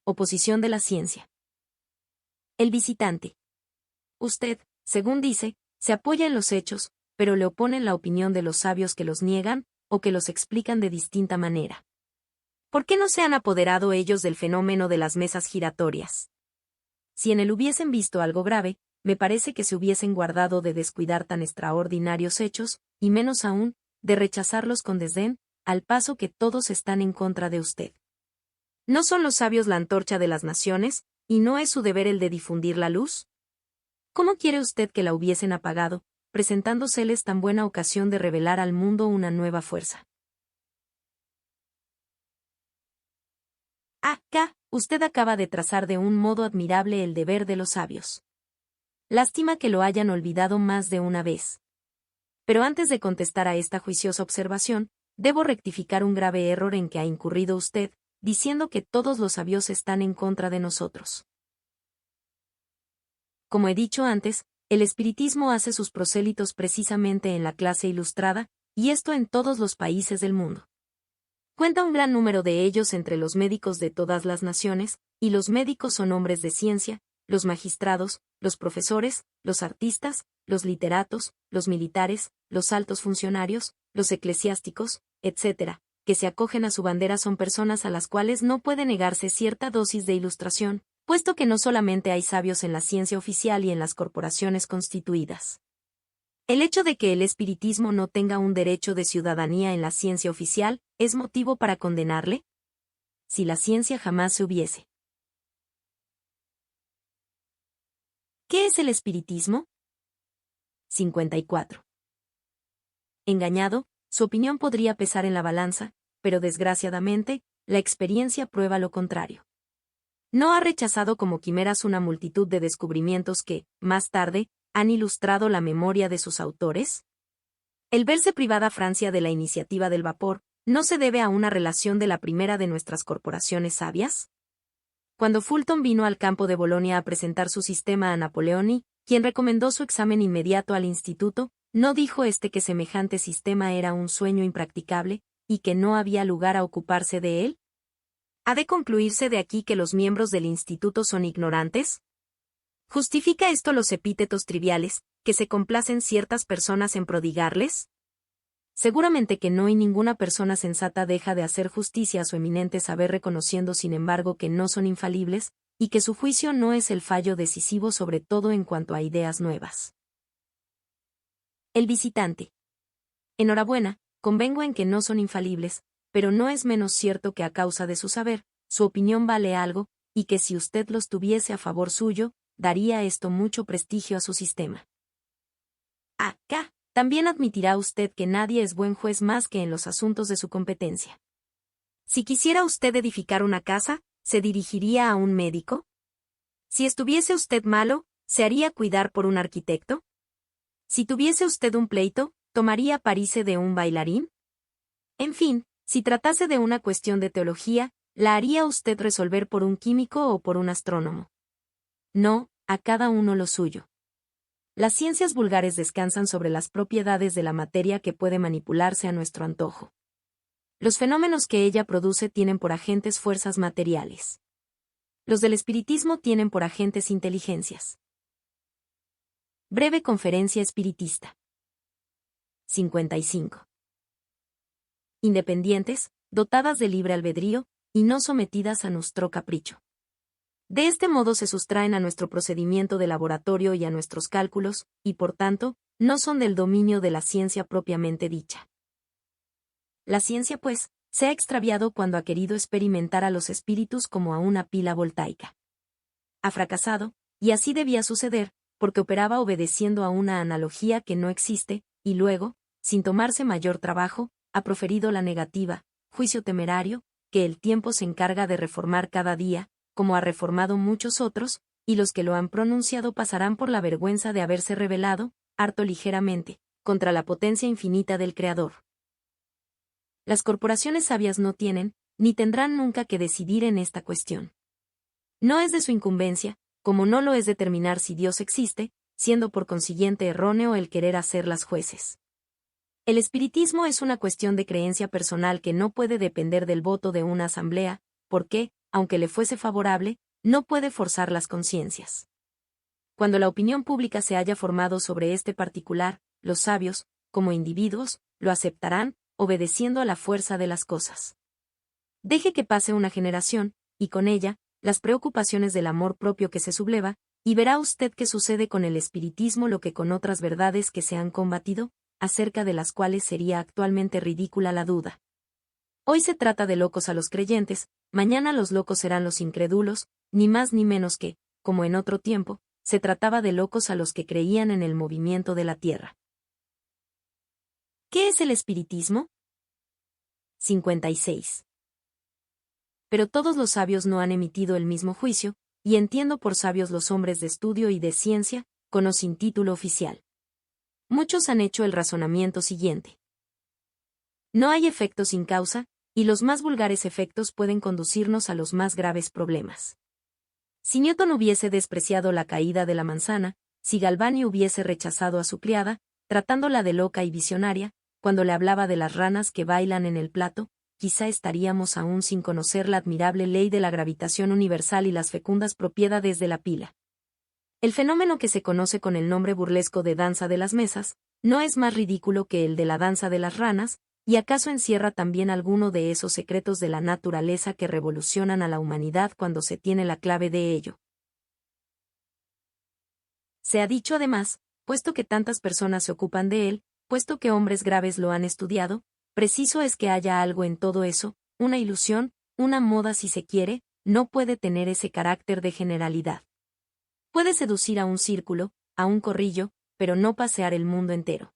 Oposición de la ciencia. El visitante. Usted, según dice, se apoya en los hechos, pero le oponen la opinión de los sabios que los niegan, o que los explican de distinta manera. ¿Por qué no se han apoderado ellos del fenómeno de las mesas giratorias? Si en él hubiesen visto algo grave, me parece que se hubiesen guardado de descuidar tan extraordinarios hechos, y menos aún, de rechazarlos con desdén, al paso que todos están en contra de usted. ¿No son los sabios la antorcha de las naciones, y no es su deber el de difundir la luz? ¿Cómo quiere usted que la hubiesen apagado, presentándoseles tan buena ocasión de revelar al mundo una nueva fuerza? Acá, usted acaba de trazar de un modo admirable el deber de los sabios. Lástima que lo hayan olvidado más de una vez. Pero antes de contestar a esta juiciosa observación, debo rectificar un grave error en que ha incurrido usted, diciendo que todos los sabios están en contra de nosotros. Como he dicho antes, el espiritismo hace sus prosélitos precisamente en la clase ilustrada, y esto en todos los países del mundo. Cuenta un gran número de ellos entre los médicos de todas las naciones, y los médicos son hombres de ciencia, los magistrados, los profesores, los artistas, los literatos, los militares, los altos funcionarios, los eclesiásticos, etc., que se acogen a su bandera son personas a las cuales no puede negarse cierta dosis de ilustración, puesto que no solamente hay sabios en la ciencia oficial y en las corporaciones constituidas. El hecho de que el espiritismo no tenga un derecho de ciudadanía en la ciencia oficial, ¿es motivo para condenarle? Si la ciencia jamás se hubiese. ¿Qué es el espiritismo? 54. Engañado, su opinión podría pesar en la balanza, pero desgraciadamente, la experiencia prueba lo contrario. ¿No ha rechazado como quimeras una multitud de descubrimientos que, más tarde, han ilustrado la memoria de sus autores? El verse privada Francia de la iniciativa del vapor, ¿no se debe a una relación de la primera de nuestras corporaciones sabias? Cuando Fulton vino al campo de Bolonia a presentar su sistema a Napoleoni, quien recomendó su examen inmediato al instituto, ¿no dijo que semejante sistema era un sueño impracticable, y que no había lugar a ocuparse de él? ¿Ha de concluirse de aquí que los miembros del instituto son ignorantes? ¿Justifica esto los epítetos triviales, que se complacen ciertas personas en prodigarles? Seguramente que no, y ninguna persona sensata deja de hacer justicia a su eminente saber, reconociendo sin embargo que no son infalibles, y que su juicio no es el fallo decisivo sobre todo en cuanto a ideas nuevas. El visitante. Enhorabuena, convengo en que no son infalibles, pero no es menos cierto que a causa de su saber, su opinión vale algo, y que si usted los tuviese a favor suyo, daría esto mucho prestigio a su sistema. Acá, también admitirá usted que nadie es buen juez más que en los asuntos de su competencia. Si quisiera usted edificar una casa, ¿se dirigiría a un médico? Si estuviese usted malo, ¿se haría cuidar por un arquitecto? Si tuviese usted un pleito, ¿tomaría parise de un bailarín? En fin, si tratase de una cuestión de teología, ¿la haría usted resolver por un químico o por un astrónomo? No, a cada uno lo suyo. Las ciencias vulgares descansan sobre las propiedades de la materia que puede manipularse a nuestro antojo. Los fenómenos que ella produce tienen por agentes fuerzas materiales. Los del espiritismo tienen por agentes inteligencias. Breve conferencia espiritista. 55. Independientes, dotadas de libre albedrío, y no sometidas a nuestro capricho. De este modo se sustraen a nuestro procedimiento de laboratorio y a nuestros cálculos, y por tanto, no son del dominio de la ciencia propiamente dicha. La ciencia, pues, se ha extraviado cuando ha querido experimentar a los espíritus como a una pila voltaica. Ha fracasado, y así debía suceder, porque operaba obedeciendo a una analogía que no existe, y luego, sin tomarse mayor trabajo, ha proferido la negativa, juicio temerario, que el tiempo se encarga de reformar cada día, como ha reformado muchos otros, y los que lo han pronunciado pasarán por la vergüenza de haberse rebelado, harto ligeramente, contra la potencia infinita del Creador. Las corporaciones sabias no tienen, ni tendrán nunca que decidir en esta cuestión. No es de su incumbencia, como no lo es determinar si Dios existe, siendo por consiguiente erróneo el querer hacerlas jueces. El espiritismo es una cuestión de creencia personal que no puede depender del voto de una asamblea, porque, aunque le fuese favorable, no puede forzar las conciencias. Cuando la opinión pública se haya formado sobre este particular, los sabios, como individuos, lo aceptarán, obedeciendo a la fuerza de las cosas. Deje que pase una generación, y con ella, las preocupaciones del amor propio que se subleva, y verá usted qué sucede con el espiritismo lo que con otras verdades que se han combatido, acerca de las cuales sería actualmente ridícula la duda. Hoy se trata de locos a los creyentes, mañana los locos serán los incrédulos, ni más ni menos que, como en otro tiempo, se trataba de locos a los que creían en el movimiento de la Tierra. ¿Qué es el espiritismo? 56. Pero todos los sabios no han emitido el mismo juicio, y entiendo por sabios los hombres de estudio y de ciencia, con o sin título oficial. Muchos han hecho el razonamiento siguiente. No hay efecto sin causa, y los más vulgares efectos pueden conducirnos a los más graves problemas. Si Newton hubiese despreciado la caída de la manzana, si Galvani hubiese rechazado a su criada, tratándola de loca y visionaria, cuando le hablaba de las ranas que bailan en el plato, quizá estaríamos aún sin conocer la admirable ley de la gravitación universal y las fecundas propiedades de la pila. El fenómeno que se conoce con el nombre burlesco de danza de las mesas, no es más ridículo que el de la danza de las ranas, y acaso encierra también alguno de esos secretos de la naturaleza que revolucionan a la humanidad cuando se tiene la clave de ello. Se ha dicho además, puesto que tantas personas se ocupan de él, puesto que hombres graves lo han estudiado, preciso es que haya algo en todo eso, una ilusión, una moda si se quiere, no puede tener ese carácter de generalidad. Puede seducir a un círculo, a un corrillo, pero no pasear el mundo entero.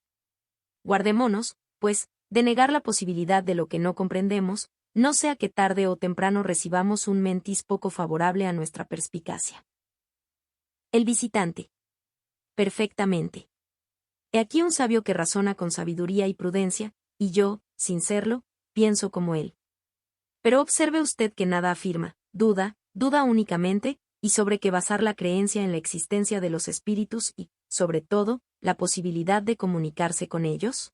Guardémonos, pues, de negar la posibilidad de lo que no comprendemos, no sea que tarde o temprano recibamos un mentis poco favorable a nuestra perspicacia. El visitante. Perfectamente. He aquí un sabio que razona con sabiduría y prudencia, y yo, sin serlo, pienso como él. Pero observe usted que nada afirma, duda únicamente, y sobre qué basar la creencia en la existencia de los espíritus y, sobre todo, la posibilidad de comunicarse con ellos.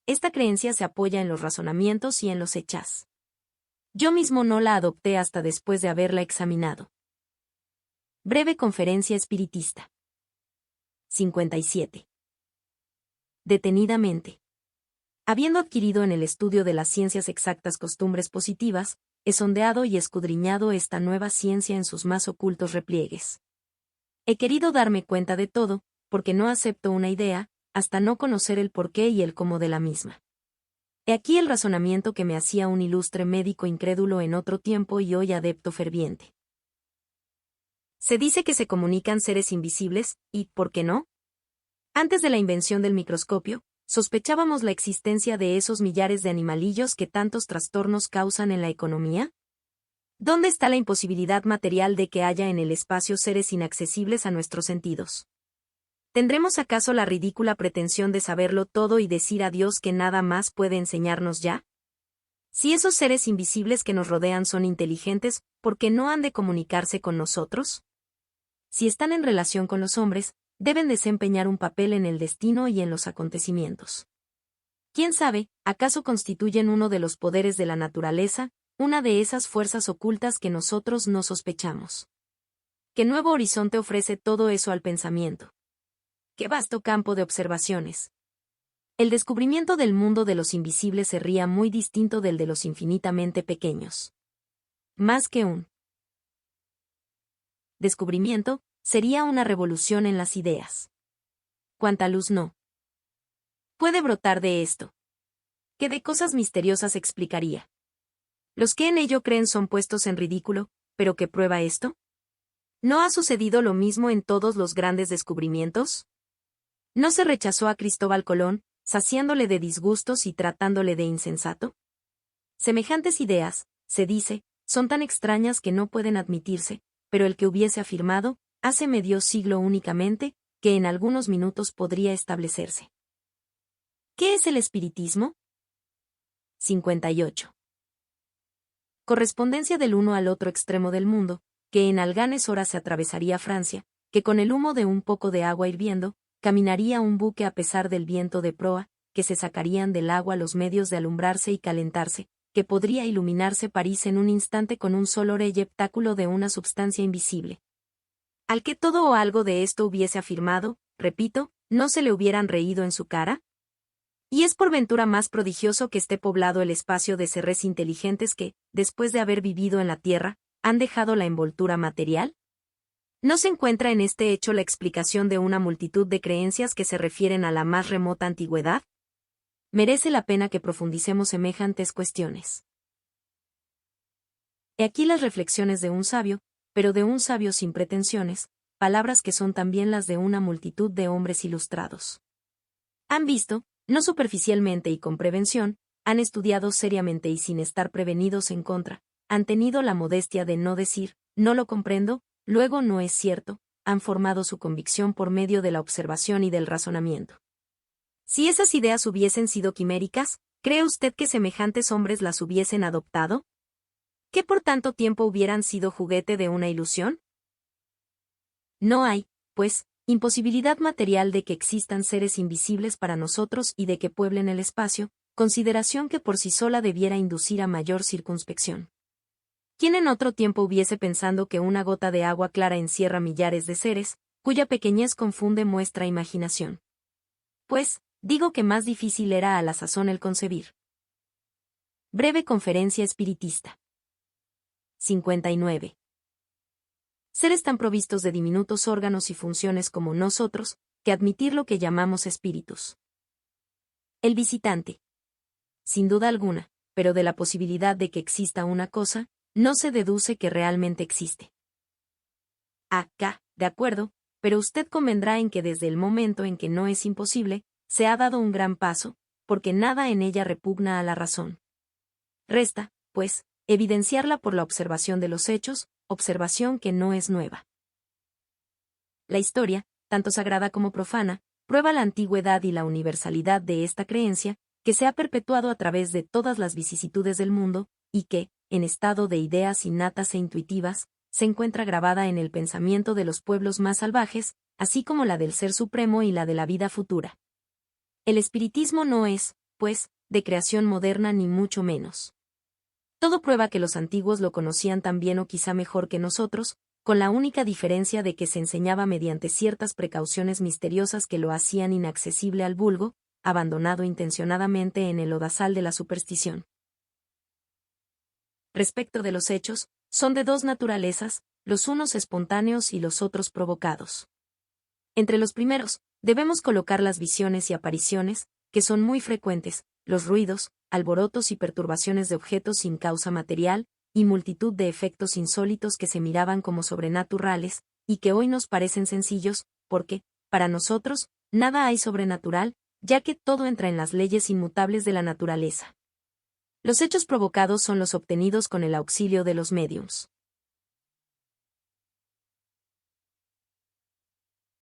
Esta creencia se apoya en los razonamientos y en los hechos. Yo mismo no la adopté hasta después de haberla examinado. Breve conferencia espiritista. 57. Detenidamente. Habiendo adquirido en el estudio de las ciencias exactas costumbres positivas, he sondeado y escudriñado esta nueva ciencia en sus más ocultos repliegues. He querido darme cuenta de todo, porque no acepto una idea, hasta no conocer el porqué y el cómo de la misma. He aquí el razonamiento que me hacía un ilustre médico incrédulo en otro tiempo y hoy adepto ferviente. Se dice que se comunican seres invisibles, y, ¿por qué no? Antes de la invención del microscopio, ¿sospechábamos la existencia de esos millares de animalillos que tantos trastornos causan en la economía? ¿Dónde está la imposibilidad material de que haya en el espacio seres inaccesibles a nuestros sentidos? ¿Tendremos acaso la ridícula pretensión de saberlo todo y decir a Dios que nada más puede enseñarnos ya? Si esos seres invisibles que nos rodean son inteligentes, ¿por qué no han de comunicarse con nosotros? Si están en relación con los hombres, deben desempeñar un papel en el destino y en los acontecimientos. ¿Quién sabe, acaso constituyen uno de los poderes de la naturaleza, una de esas fuerzas ocultas que nosotros no sospechamos? ¿Qué nuevo horizonte ofrece todo eso al pensamiento? ¡Qué vasto campo de observaciones! El descubrimiento del mundo de los invisibles sería muy distinto del de los infinitamente pequeños. Más que un descubrimiento, sería una revolución en las ideas. Cuánta luz no puede brotar de esto. ¿Qué de cosas misteriosas explicaría? Los que en ello creen son puestos en ridículo, ¿pero qué prueba esto? ¿No ha sucedido lo mismo en todos los grandes descubrimientos? ¿No se rechazó a Cristóbal Colón, saciándole de disgustos y tratándole de insensato? Semejantes ideas, se dice, son tan extrañas que no pueden admitirse, pero el que hubiese afirmado, hace medio siglo únicamente, que en algunos minutos podría establecerse. ¿Qué es el espiritismo? 58. Correspondencia del uno al otro extremo del mundo, que en alganes horas se atravesaría Francia, que con el humo de un poco de agua hirviendo, caminaría un buque a pesar del viento de proa, que se sacarían del agua los medios de alumbrarse y calentarse, que podría iluminarse París en un instante con un solo receptáculo de una substancia invisible. Al que todo o algo de esto hubiese afirmado, repito, ¿no se le hubieran reído en su cara? Y es por ventura más prodigioso que esté poblado el espacio de seres inteligentes que, después de haber vivido en la Tierra, han dejado la envoltura material. ¿No se encuentra en este hecho la explicación de una multitud de creencias que se refieren a la más remota antigüedad? Merece la pena que profundicemos semejantes cuestiones. He aquí las reflexiones de un sabio, pero de un sabio sin pretensiones, palabras que son también las de una multitud de hombres ilustrados. Han visto, no superficialmente y con prevención, han estudiado seriamente y sin estar prevenidos en contra, han tenido la modestia de no decir, no lo comprendo, luego no es cierto, han formado su convicción por medio de la observación y del razonamiento. Si esas ideas hubiesen sido quiméricas, ¿cree usted que semejantes hombres las hubiesen adoptado? ¿Que por tanto tiempo hubieran sido juguete de una ilusión? No hay, pues, imposibilidad material de que existan seres invisibles para nosotros y de que pueblen el espacio, consideración que por sí sola debiera inducir a mayor circunspección. ¿Quién en otro tiempo hubiese pensado que una gota de agua clara encierra millares de seres, cuya pequeñez confunde nuestra imaginación? Pues, digo que más difícil era a la sazón el concebir. Breve conferencia espiritista. 59. Seres tan provistos de diminutos órganos y funciones como nosotros, que admitir lo que llamamos espíritus. El visitante. Sin duda alguna, pero de la posibilidad de que exista una cosa, no se deduce que realmente existe. Acá, de acuerdo, pero usted convendrá en que desde el momento en que no es imposible, se ha dado un gran paso, porque nada en ella repugna a la razón. Resta, pues, evidenciarla por la observación de los hechos, observación que no es nueva. La historia, tanto sagrada como profana, prueba la antigüedad y la universalidad de esta creencia, que se ha perpetuado a través de todas las vicisitudes del mundo, y que, en estado de ideas innatas e intuitivas, se encuentra grabada en el pensamiento de los pueblos más salvajes, así como la del Ser Supremo y la de la vida futura. El espiritismo no es, pues, de creación moderna ni mucho menos. Todo prueba que los antiguos lo conocían tan bien o quizá mejor que nosotros, con la única diferencia de que se enseñaba mediante ciertas precauciones misteriosas que lo hacían inaccesible al vulgo, abandonado intencionadamente en el lodazal de la superstición. Respecto de los hechos, son de dos naturalezas, los unos espontáneos y los otros provocados. Entre los primeros, debemos colocar las visiones y apariciones, que son muy frecuentes, los ruidos, alborotos y perturbaciones de objetos sin causa material, y multitud de efectos insólitos que se miraban como sobrenaturales, y que hoy nos parecen sencillos, porque, para nosotros, nada hay sobrenatural, ya que todo entra en las leyes inmutables de la naturaleza. Los hechos provocados son los obtenidos con el auxilio de los médiums.